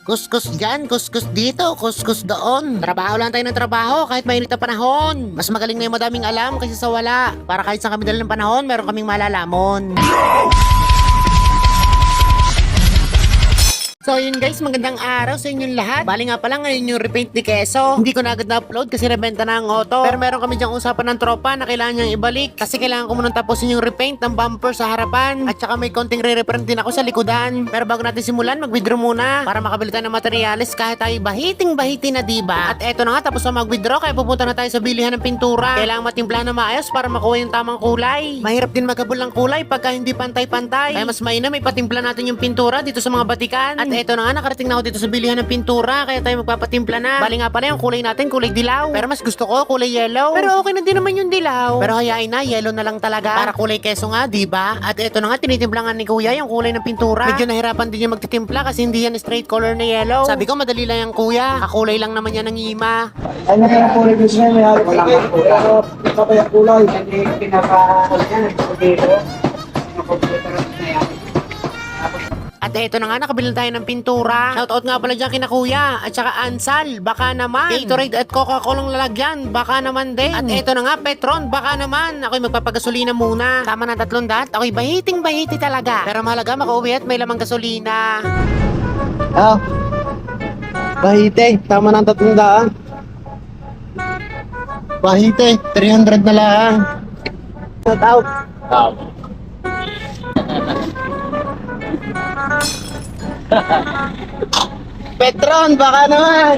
Kuskus dyan, kuskus dito, kuskus doon. Trabaho lang tayo ng trabaho kahit mainit na panahon. Mas magaling na yung madaming alam kaysa sa wala. Para kahit saan kami dala ng panahon, meron kaming malalamon. So yun guys, magandang araw sa inyong lahat. Bali nga pala ngayon yung repaint ni Keso. Hindi ko na agad na-upload kasi nabenta na ang auto. Pero meron kami dyang usapan ng tropa na kailangan niyang ibalik. Kasi kailangan ko munang tapusin yung repaint ng bumper sa harapan. At saka may konting re-reprint din ako sa likudan. Pero bago natin simulan, mag-withdraw muna para makabili tayo ng materyales kahit tayo bahiting-bahiti na diba. At eto na nga, tapos na mag-withdraw kaya pupunta na tayo sa bilihan ng pintura. Kailangan matimpla na maayos para makuha yung tamang kulay. Mahirap din magkabul ng kulay pagka hindi pantay-pantay. Kaya mas mainam may patimpla natin yung pintura dito sa mga batikan. At eto na nga, nakarating na ako dito sa bilihan ng pintura kaya tayo magpapatimpla na. Bali nga pala yung kulay natin, kulay dilaw. Pero mas gusto ko kulay yellow. Pero okay na din naman yung dilaw. Pero hayain na, yellow na lang talaga. Para kulay keso nga, diba? At eto na nga, tinitimpla nga ni kuya yung kulay ng pintura. Medyo nahirapan din yung magtitimpla kasi hindi yan straight color na yellow. Sabi ko, madali lang yan kuya. Kakulay lang naman yan ng ima. Ay, na kaya kulay gusto niya, may halik ikay. Pero, kapaya kulay. Hindi pinaka-kulay niya, nagpapagilo. Pinaka-computer na yan. At eto na nga, nakabili tayo ng pintura. Shoutout nga pala dyan kina kuya. At saka Ansal, baka naman. Gatorade at Coca-Cola lalagyan, baka naman din. At eto na nga, Petron, baka naman. Ako'y magpapagasolina muna. Tama na 300. Ako'y bahiting-bahiti talaga. Pero mahalaga makauwi at may lamang gasolina. Ah, Bahite, tama ng 300. Bahite, 300 na lang. Shout out. Petron, baka naman.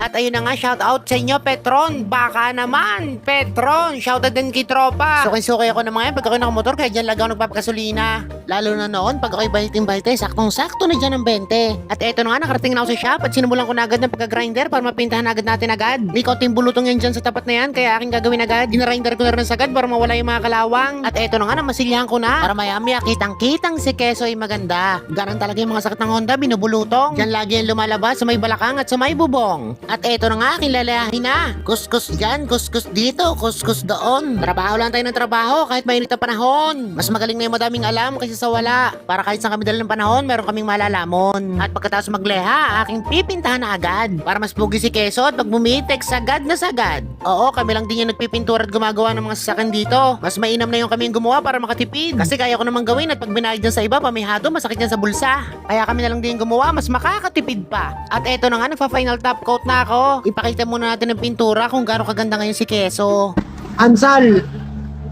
At ayun na nga, shoutout sa inyo, Petron. Baka naman, Petron. Shoutout din kay tropa. Suki-suki ako ng mga yan pag ako'y nakamotor, kaya dyan lang ako nagpapagasolina. Lalo na noon, pag ako'y bahiting-bahitay, saktong-sakto na dyan ang 20. At eto na nga, nakarating na ako sa shop at sinimulan ko na agad ng pagka-grinder para mapintahan agad natin agad. May konting bulutong yan dyan sa tapat na yan, kaya aking gagawin agad. Ginarinder ko na rin sagad para mawala yung mga kalawang. At eto na nga, namasilyahan ko na. Para maya-maya, kitang-kitang si Keso ay maganda. Ganun talaga yung mga sakit ng Honda, binubulutong. Dyan lagi yung lumalabas sa may balakang at sa may bubong. At eto na nga, aking lalayahin na. Kuskus dyan, kuskus dito, kuskus doon. Trabaho lang tayo ng trabaho kahit mainit na panahon. Mas magaling na yung madaming alam kaysa sa wala. Para kahit saan kami dala ng panahon, meron kaming malalamon. At pagkatapos magleha, aking pipintahan na agad. Para mas pugi si Keso at pag bumitek, sagad na sagad. Oo, kami lang din yung nagpipintura at gumagawa ng mga sasakyan dito. Mas mainam na yung kami yung gumawa para makatipid. Kasi kaya ko namang gawin at pag binayad dyan sa iba, pamihado, masakit yan sa bulsa. Kaya kami na lang din yung gumawa, mas makakatipid pa. At eto na nga, nagpa-final top coat na ako. Ipakita muna natin ng pintura kung gaano kaganda ngayon si Keso. Ansal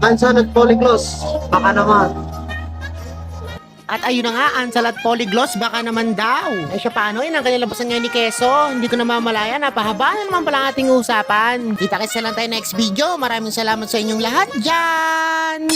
at Polygloss, baka naman. At ayun na nga, Ansal at Polygloss, baka naman daw. Ay siya paano yun, ang kanilabasan nga ni Keso. Hindi ko na mamalaya, napahaba na naman pala ang ating usapan. Kita-kits na lang tayo next video. Maraming salamat sa inyong lahat dyan!